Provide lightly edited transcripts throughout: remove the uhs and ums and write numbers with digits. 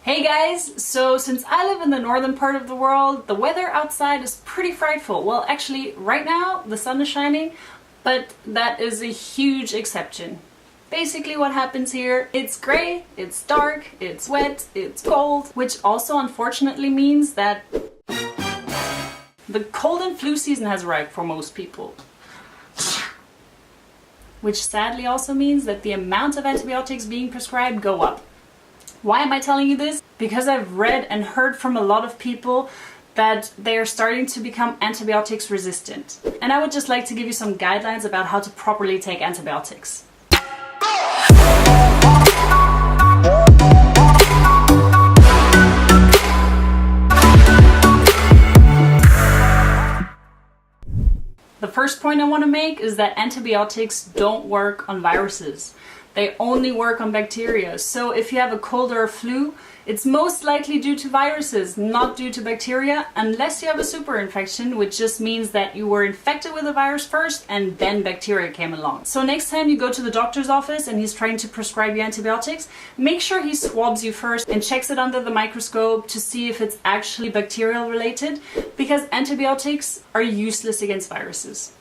Hey guys! So since I live in the northern part of the world, the weather outside is pretty frightful. Well, actually right now the sun is shining, but that is a huge exception. Basically what happens here, it's grey, it's dark, it's wet, it's cold, which also unfortunately means that the cold and flu season has arrived for most people. Which sadly also means that the amount of antibiotics being prescribed go up. Why am I telling you this? Because I've read and heard from a lot of people that they are starting to become antibiotics resistant. And I would just like to give you some guidelines about how to properly take antibiotics. The first point I want to make is that antibiotics don't work on viruses. They only work on bacteria. So if you have a cold or a flu, it's most likely due to viruses, not due to bacteria, unless you have a super infection, which just means that you were infected with a virus first and then bacteria came along. So next time you go to the doctor's office and he's trying to prescribe you antibiotics, make sure he swabs you first and checks it under the microscope to see if it's actually bacterial related, because antibiotics are useless against viruses.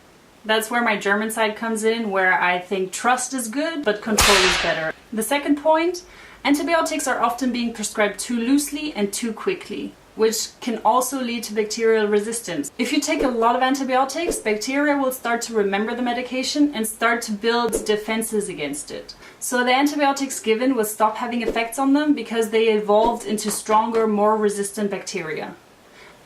That's where my German side comes in, where I think trust is good, but control is better. The second point, antibiotics are often being prescribed too loosely and too quickly, which can also lead to bacterial resistance. If you take a lot of antibiotics, bacteria will start to remember the medication and start to build defenses against it. So the antibiotics given will stop having effects on them because they evolved into stronger, more resistant bacteria.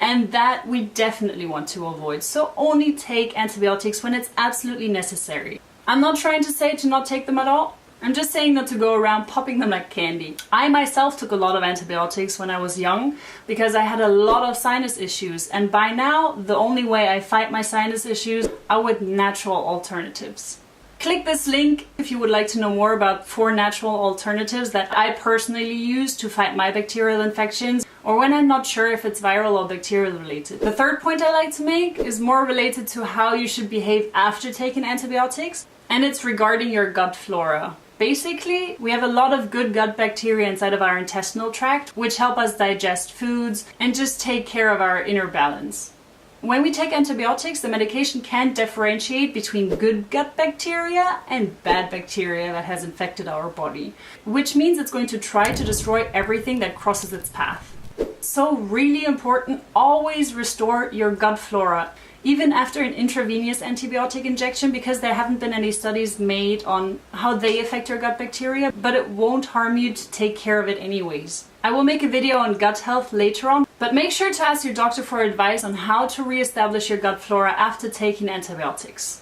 And that we definitely want to avoid, so only take antibiotics when it's absolutely necessary. I'm not trying to say to not take them at all, I'm just saying not to go around popping them like candy. I myself took a lot of antibiotics when I was young because I had a lot of sinus issues, and by now the only way I fight my sinus issues are with natural alternatives. Click this link if you would like to know more about 4 natural alternatives that I personally use to fight my bacterial infections, or when I'm not sure if it's viral or bacterial related. The third point I like to make is more related to how you should behave after taking antibiotics, and it's regarding your gut flora. Basically, we have a lot of good gut bacteria inside of our intestinal tract, which help us digest foods and just take care of our inner balance. When we take antibiotics, the medication can differentiate between good gut bacteria and bad bacteria that has infected our body, which means it's going to try to destroy everything that crosses its path. So really important, always restore your gut flora, even after an intravenous antibiotic injection, because there haven't been any studies made on how they affect your gut bacteria, but it won't harm you to take care of it anyways. I will make a video on gut health later on, but make sure to ask your doctor for advice on how to re-establish your gut flora after taking antibiotics.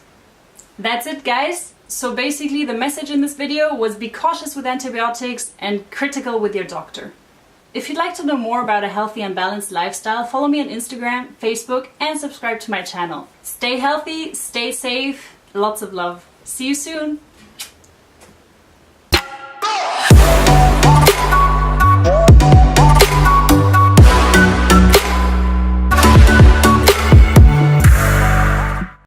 That's it, guys. So basically the message in this video was be cautious with antibiotics and critical with your doctor. If you'd like to know more about a healthy and balanced lifestyle, follow me on Instagram, Facebook, and subscribe to my channel. Stay healthy, stay safe, lots of love. See you soon!